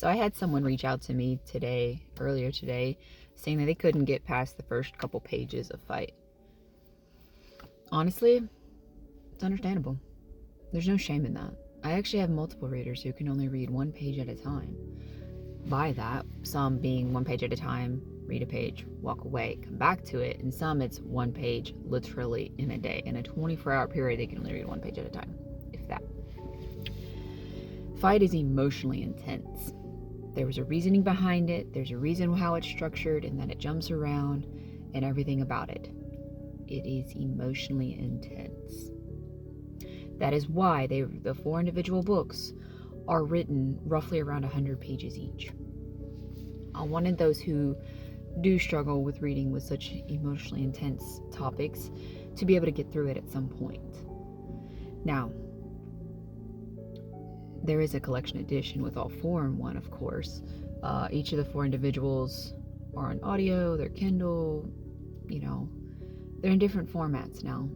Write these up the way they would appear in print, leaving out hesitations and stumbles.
So I had someone reach out to me earlier today, saying that they couldn't get past the first couple pages of Fight. Honestly, it's understandable. There's no shame in that. I actually have multiple readers who can only read one page at a time. By that, some being one page at a time, read a page, walk away, come back to it, and some it's one page literally in a day. In a 24-hour period, they can only read one page at a time, if that. Fight is emotionally intense. There was a reasoning behind it, there's a reason how it's structured, and then it jumps around, and everything about it. It is emotionally intense. That is why the 4 individual books are written roughly around 100 pages each. I wanted those who do struggle with reading with such emotionally intense topics to be able to get through it at some point. Now, there is a collection edition with all 4 in one, of course. Each of the 4 individuals are on audio, they're Kindle, they're in different formats now.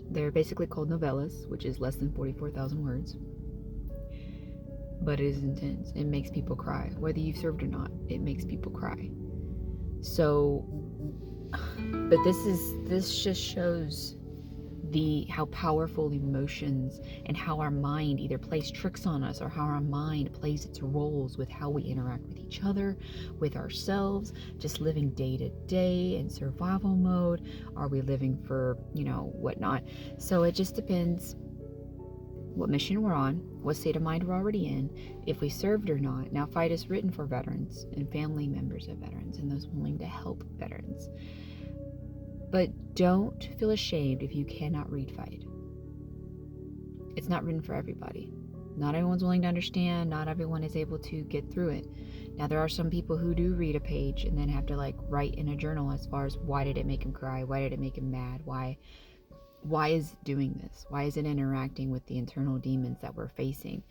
They're basically called novellas, which is less than 44,000 words. But it is intense. It makes people cry. Whether you've served or not, it makes people cry. So, but this just shows how powerful emotions and how our mind either plays tricks on us or how our mind plays its roles with how we interact with each other, with ourselves, just living day to day in survival mode. Are we living for, whatnot? So it just depends what mission we're on, what state of mind we're already in, if we served or not. Now, Fight is written for veterans and family members of veterans and those willing to help veterans. But don't feel ashamed if you cannot read Fight. It's not written for everybody. Not everyone's willing to understand. Not everyone is able to get through it. Now, there are some people who do read a page and then have to write in a journal as far as why did it make him cry? Why did it make him mad? Why is it doing this? Why is it interacting with the internal demons that we're facing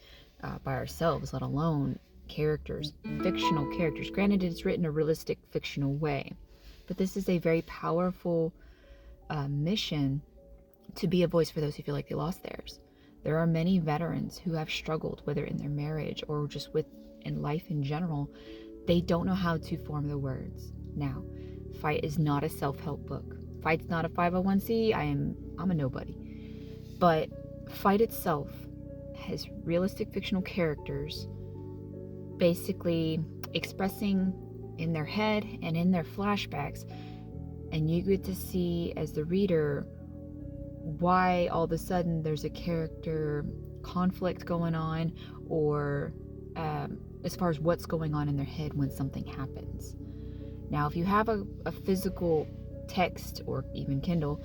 by ourselves, let alone characters, fictional characters? Granted, it's written a realistic, fictional way. But this is a very powerful mission to be a voice for those who feel like they lost theirs. There are many veterans who have struggled, whether in their marriage or just in life in general. They don't know how to form the words. Now, Fight is not a self-help book. Fight's not a 501c. I'm a nobody. But Fight itself has realistic fictional characters basically expressing in their head and in their flashbacks, and you get to see as the reader why all of a sudden there's a character conflict going on, or as far as what's going on in their head when something happens. Now, if you have a physical text or even Kindle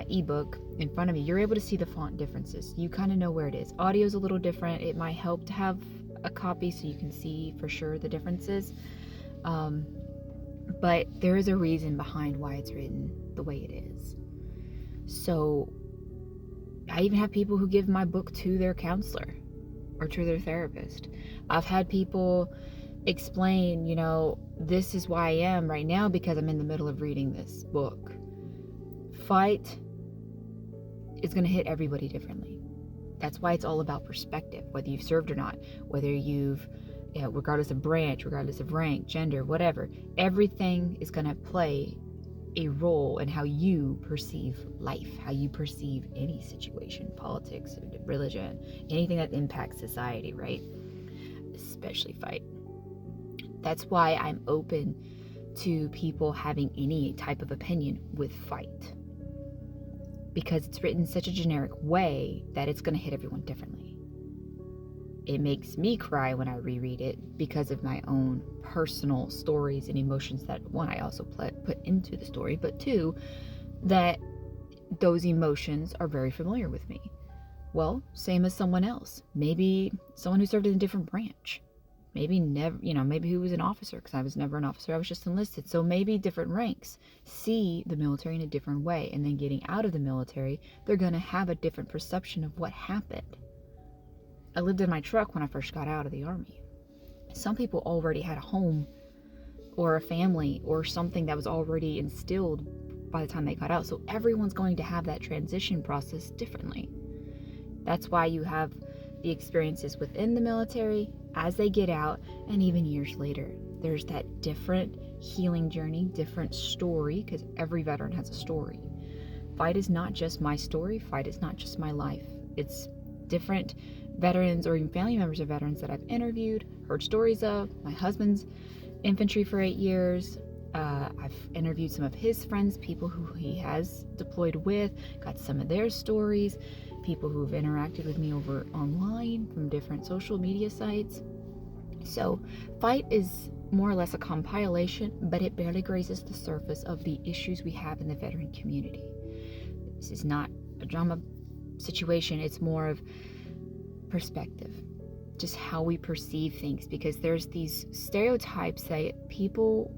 ebook in front of you, you're able to see the font differences. You kind of know where it is. Audio's a little different. It might help to have a copy so you can see for sure the differences. But there is a reason behind why it's written the way it is. So I even have people who give my book to their counselor or to their therapist. I've had people explain, this is why I am right now because I'm in the middle of reading this book. Fight is going to hit everybody differently. That's why it's all about perspective, whether you've served or not, whether you've regardless of branch, regardless of rank, gender, whatever, everything is going to play a role in how you perceive life, how you perceive any situation, politics, religion, anything that impacts society, right? Especially Fight. That's why I'm open to people having any type of opinion with Fight, because it's written in such a generic way that it's going to hit everyone differently. It makes me cry when I reread it because of my own personal stories and emotions that, one, I also put into the story, but two, that those emotions are very familiar with me. Well, same as someone else. Maybe someone who served in a different branch. Maybe never, maybe who was an officer, because I was never an officer, I was just enlisted. So maybe different ranks see the military in a different way, and then getting out of the military, they're going to have a different perception of what happened. I lived in my truck when I first got out of the Army. Some people already had a home or a family or something that was already instilled by the time they got out. So everyone's going to have that transition process differently. That's why you have the experiences within the military, as they get out and even years later. There's that different healing journey, different story, because every veteran has a story. Fight is not just my story. Fight is not just my life. It's different veterans or even family members of veterans that I've interviewed, heard stories of. My husband's infantry for 8 years. I've interviewed some of his friends, people who he has deployed with, got some of their stories, people who've interacted with me over online from different social media sites. So Fight is more or less a compilation, but it barely grazes the surface of the issues we have in the veteran community. This is not a drama situation, it's more of perspective, just how we perceive things, because there's these stereotypes that people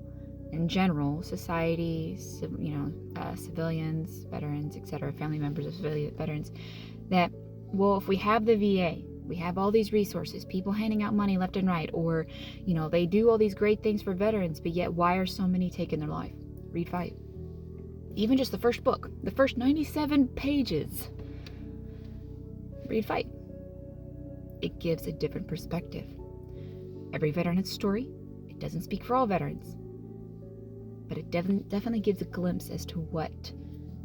in general, society, civilians, veterans, etc., family members of veterans, that, well, if we have the VA, we have all these resources, people handing out money left and right, or, they do all these great things for veterans, but yet why are so many taking their life? Read Fight. Even just the first book, the first 97 pages. Read Fight. It gives a different perspective. Every veteran has a story. It doesn't speak for all veterans, but it definitely gives a glimpse as to what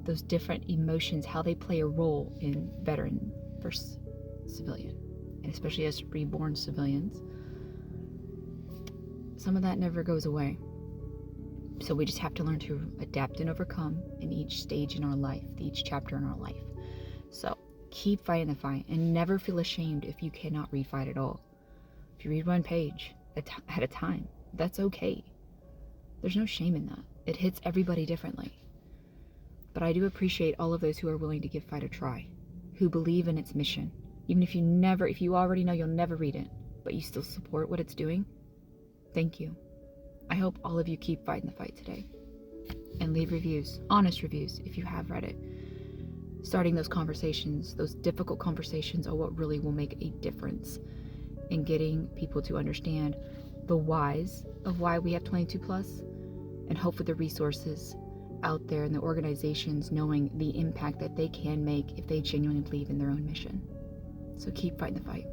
those different emotions, how they play a role in veteran versus civilian, and especially as reborn civilians. Some of that never goes away. So we just have to learn to adapt and overcome in each stage in our life, each chapter in our life. So keep fighting the fight and never feel ashamed if you cannot read Fight at all. If you read one page at a time, that's okay. There's no shame in that. It hits everybody differently. But I do appreciate all of those who are willing to give Fight a try, who believe in its mission. Even if you already know you'll never read it, but you still support what it's doing, thank you. I hope all of you keep fighting the fight today. And leave reviews, honest reviews, if you have read it. Starting those conversations, those difficult conversations, are what really will make a difference in getting people to understand the whys of why we have 22 plus, and hopefully the resources out there and the organizations knowing the impact that they can make if they genuinely believe in their own mission. So keep fighting the fight.